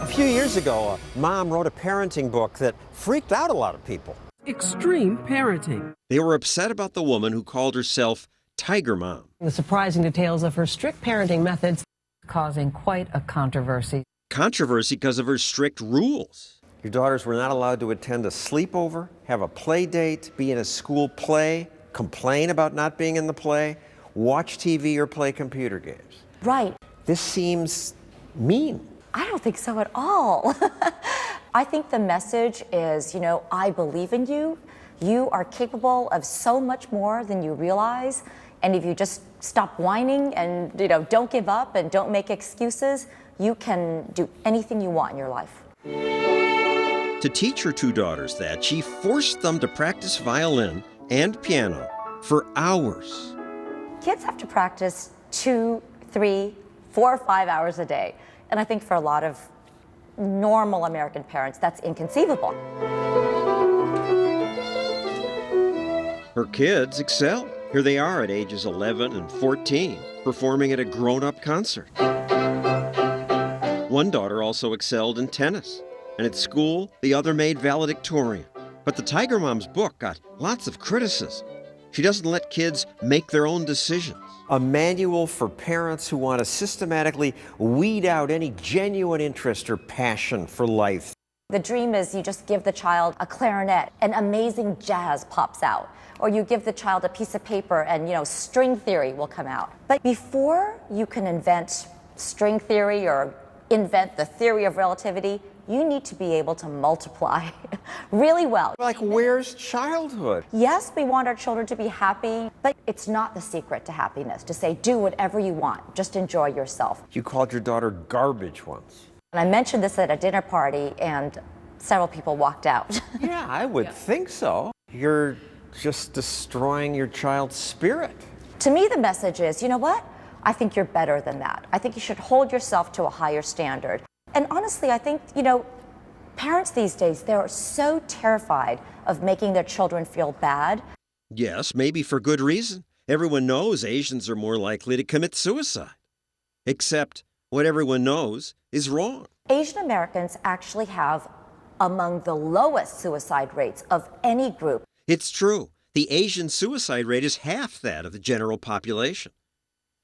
A few years ago, a mom wrote a parenting book that freaked out a lot of people. Extreme parenting. They were upset about the woman who called herself Tiger Mom. The surprising details of her strict parenting methods causing quite a controversy. Controversy because of her strict rules. Your daughters were not allowed to attend a sleepover, have a play date, be in a school play, complain about not being in the play, watch TV or play computer games. Right. This seems mean. I don't think so at all. I think the message is, I believe in you. You are capable of so much more than you realize. And if you just stop whining and, don't give up and don't make excuses, you can do anything you want in your life. To teach her two daughters that, she forced them to practice violin and piano for hours. Kids have to practice 2, 3, 4, or 5 hours a day. And I think for a lot of normal American parents, that's inconceivable. Her kids excel. Here they are at ages 11 and 14, performing at a grown-up concert. One daughter also excelled in tennis, and at school, the other made valedictorian. But the Tiger Mom's book got lots of criticism. She doesn't let kids make their own decisions. A manual for parents who want to systematically weed out any genuine interest or passion for life. The dream is you just give the child a clarinet and amazing jazz pops out. Or you give the child a piece of paper and, string theory will come out. But before you can invent string theory or invent the theory of relativity, you need to be able to multiply really well. Like, where's childhood? Yes, we want our children to be happy, but it's not the secret to happiness to say, do whatever you want, just enjoy yourself. You called your daughter garbage once. And I mentioned this at a dinner party, and several people walked out. Yeah, I would think so. You're just destroying your child's spirit. To me, the message is, you know what? I think you're better than that. I think you should hold yourself to a higher standard. And honestly, I think, parents these days, they're so terrified of making their children feel bad. Yes, maybe for good reason. Everyone knows Asians are more likely to commit suicide. Except what everyone knows is wrong. Asian Americans actually have among the lowest suicide rates of any group. It's true. The Asian suicide rate is half that of the general population.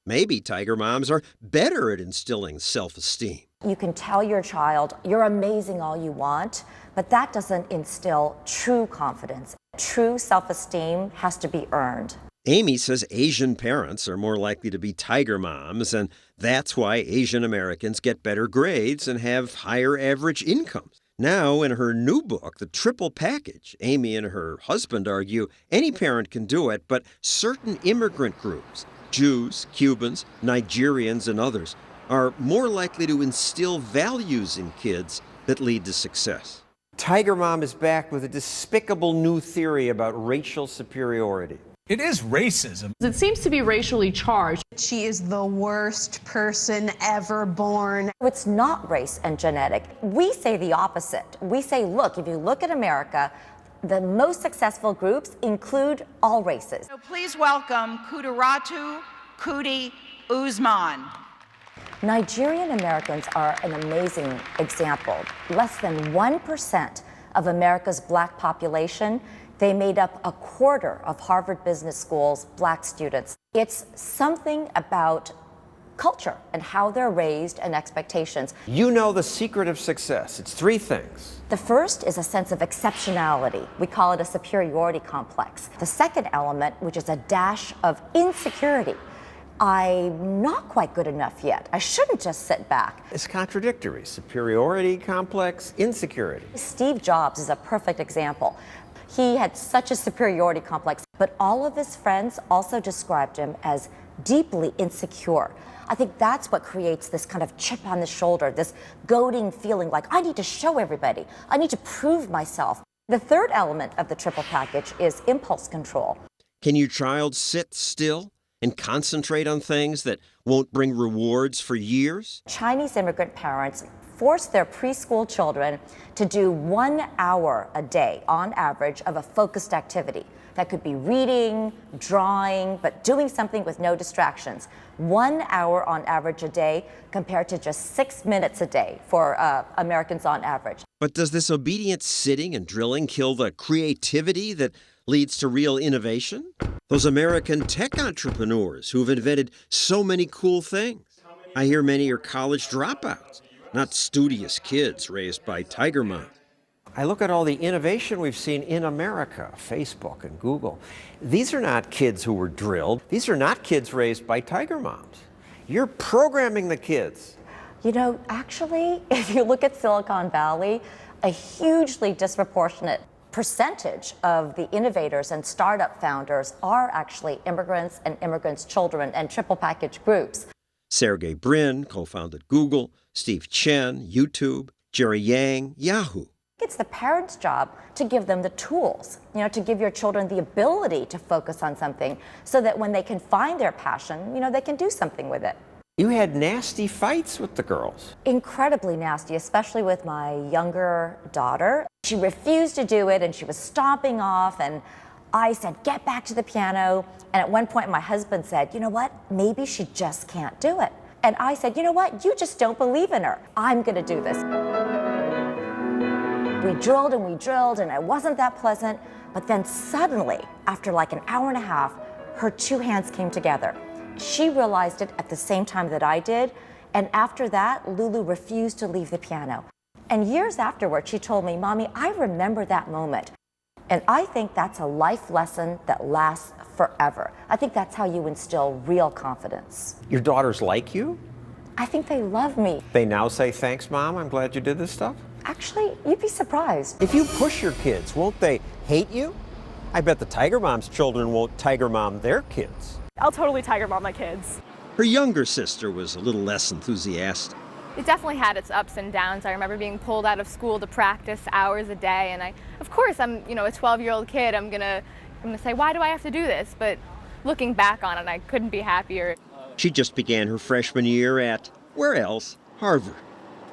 Maybe Tiger Moms are better at instilling self-esteem. You can tell your child, you're amazing all you want, but that doesn't instill true confidence. True self-esteem has to be earned. Amy says Asian parents are more likely to be Tiger Moms, and that's why Asian Americans get better grades and have higher average incomes. Now, in her new book, The Triple Package, Amy and her husband argue any parent can do it, but certain immigrant groups, Jews, Cubans, Nigerians, and others, are more likely to instill values in kids that lead to success. Tiger Mom is back with a despicable new theory about racial superiority. It is racism. It seems to be racially charged. She is the worst person ever born. It's not race and genetic. We say the opposite. We say, look, if you look at America, the most successful groups include all races. So please welcome Kudiratu Kudi Usman. Nigerian Americans are an amazing example. Less than 1% of America's black population. They made up a quarter of Harvard Business School's black students. It's something about culture and how they're raised and expectations. You know the secret of success. It's 3 things. The first is a sense of exceptionality. We call it a superiority complex. The second element, which is a dash of insecurity. I'm not quite good enough yet. I shouldn't just sit back. It's contradictory. Superiority complex, insecurity. Steve Jobs is a perfect example. He had such a superiority complex, but all of his friends also described him as deeply insecure. I think that's what creates this kind of chip on the shoulder, this goading feeling like, I need to show everybody. I need to prove myself. The third element of the triple package is impulse control. Can your child sit still and concentrate on things that won't bring rewards for years? Chinese immigrant parents force their preschool children to do 1 hour a day on average of a focused activity. That could be reading, drawing, but doing something with no distractions. 1 hour on average a day compared to just 6 minutes a day for Americans on average. But does this obedient sitting and drilling kill the creativity that leads to real innovation? Those American tech entrepreneurs who've invented so many cool things. I hear many are college dropouts, not studious kids raised by tiger moms. I look at all the innovation we've seen in America, Facebook and Google. These are not kids who were drilled. These are not kids raised by tiger moms. You're programming the kids. You know, actually, if you look at Silicon Valley, a hugely disproportionate percentage of the innovators and startup founders are actually immigrants and immigrants' children and triple package groups. Sergey Brin co-founded Google, Steve Chen, YouTube, Jerry Yang, Yahoo. It's the parents' job to give them the tools, to give your children the ability to focus on something so that when they can find their passion, they can do something with it. You had nasty fights with the girls. Incredibly nasty, especially with my younger daughter. She refused to do it and she was stomping off, and I said, get back to the piano. And at one point my husband said, you know what, maybe she just can't do it. And I said, you know what, you just don't believe in her. I'm gonna do this. We drilled and it wasn't that pleasant, but then suddenly, after like an hour and a half, her two hands came together. She realized it at the same time that I did, and after that, Lulu refused to leave the piano. And years afterward, she told me, Mommy, I remember that moment. And I think that's a life lesson that lasts forever. I think that's how you instill real confidence. Your daughters like you? I think they love me. They now say, thanks, Mom, I'm glad you did this stuff? Actually, you'd be surprised. If you push your kids, won't they hate you? I bet the tiger mom's children won't tiger mom their kids. I'll totally tiger mom my kids. Her younger sister was a little less enthusiastic. It definitely had its ups and downs. I remember being pulled out of school to practice hours a day, and of course, I'm a 12-year-old kid. I'm gonna say, why do I have to do this? But looking back on it, I couldn't be happier. She just began her freshman year at, where else? Harvard.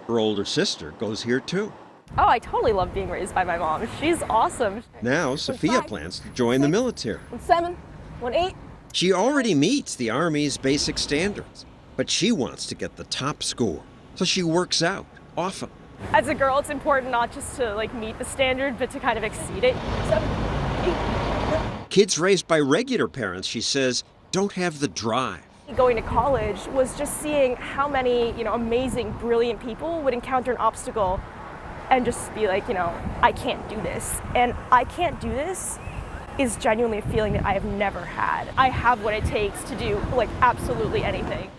Her older sister goes here too. Oh, I totally love being raised by my mom. She's awesome. Now, Sophia plans to join the military. 7, 8. She already meets the Army's basic standards, but she wants to get the top score, so she works out often. As a girl, it's important not just to meet the standard, but to kind of exceed it. 7, 8. Kids raised by regular parents, she says, don't have the drive. Going to college was just seeing how many, amazing, brilliant people would encounter an obstacle and just be like, I can't do this. And I can't do this is genuinely a feeling that I have never had. I have what it takes to do absolutely anything.